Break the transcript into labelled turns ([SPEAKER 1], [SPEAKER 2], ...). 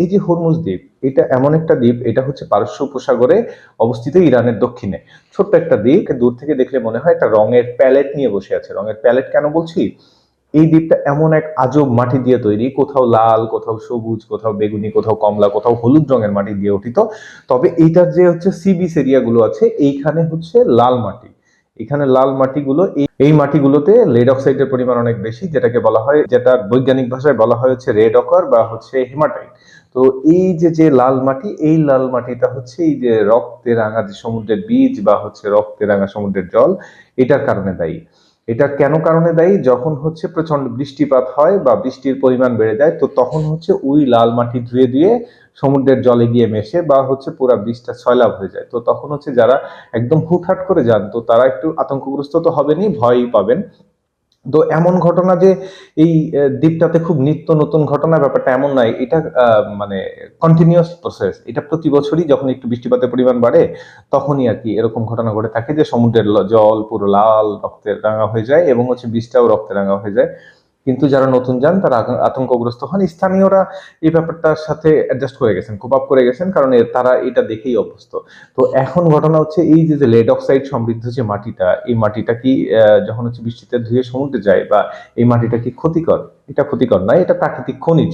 [SPEAKER 1] এই যে হরমুজ দ্বীপ, এটা এমন একটা দ্বীপ, এটা হচ্ছে পারস্য উপসাগরে অবস্থিত, ইরানের দক্ষিণে। ছোট্ট একটা দ্বীপ, দূর থেকে দেখলে মনে হয় একটা রঙের প্যালেট নিয়ে বসে আছে। রঙের প্যালেট কেন বলছি, এই দ্বীপটা এমন এক আজব মাটি দিয়ে তৈরি, কোথাও লাল, কোথাও সবুজ, কোথাও বেগুনি, কোথাাও কমলা, কোথাও হলুদ রঙের মাটি দিয়ে গঠিত। তবে এইটার যে হচ্ছে সি বিচ এরিয়া গুলো আছে, এইখানে হচ্ছে লাল মাটি। এখানে লাল মাটিগুলো, এই মাটিগুলোতে লেড অক্সাইডের পরিমাণ অনেক বেশি, যেটাকে বলা হয়, যেটা বৈজ্ঞানিক ভাষায় বলা হয় হচ্ছে রেড অকার বা হচ্ছে হেমাটাইট। তো এই যে যে লাল মাটি, এই লাল মাটিটা হচ্ছে এই যে রক্তে রাঙা যে সমুদ্রের বীজ বা হচ্ছে রক্তে রাঙা সমুদ্রের জল, এটার কারণে দায়ী। এটা কেন কারণে দায়ী, যখন হচ্ছে প্রচন্ড বৃষ্টিপাত হয় বা বৃষ্টির পরিমাণ বেড়ে যায়, তো তখন হচ্ছে ওই লাল মাটি ধুয়ে ধুয়ে সমুদ্রের জলে গিয়ে মেশে বা হচ্ছে পুরা বীজটা সয়লাব হয়ে যায়। তো তখন হচ্ছে যারা একদম হুটহাট করে যান, তো তারা একটু আতঙ্কগ্রস্ত তো হবেনই, ভয়ই পাবেন। তো এমন ঘটনা যে এই দ্বীপটাতে খুব নিত্য নতুন ঘটনা, ব্যাপারটা এমন নয়। এটা মানে কন্টিনিউয়াস প্রসেস। এটা প্রতি বছরই যখন একটু বৃষ্টিপাতের পরিমাণ বাড়ে, তখনই আর কি এরকম ঘটনা ঘটে থাকে যে সমুদ্রের জল পুরো লাল রক্তের রাঙা হয়ে যায় এবং হচ্ছে বীজটাও রক্তে রাঙা হয়ে যায়। কিন্তু যারা নতুন যান তারা আতঙ্কগ্রস্ত হন। স্থানীয়রা এই ব্যাপারটার সাথে অ্যাডজাস্ট করে গেছেন, কোপ আপ করে গেছেন, কারণ তারা এটা দেখেই অভ্যস্ত। তো এখন ঘটনা হচ্ছে এই যে লেড অক্সাইড সমৃদ্ধ যে মাটিটা, এই মাটিটা কি যখন হচ্ছে বৃষ্টিতে ধুয়ে সমুদ্রে যায়, বা এই মাটিটা কি ক্ষতিকর? এটা ক্ষতিকর নয়, এটা প্রাকৃতিক খনিজ।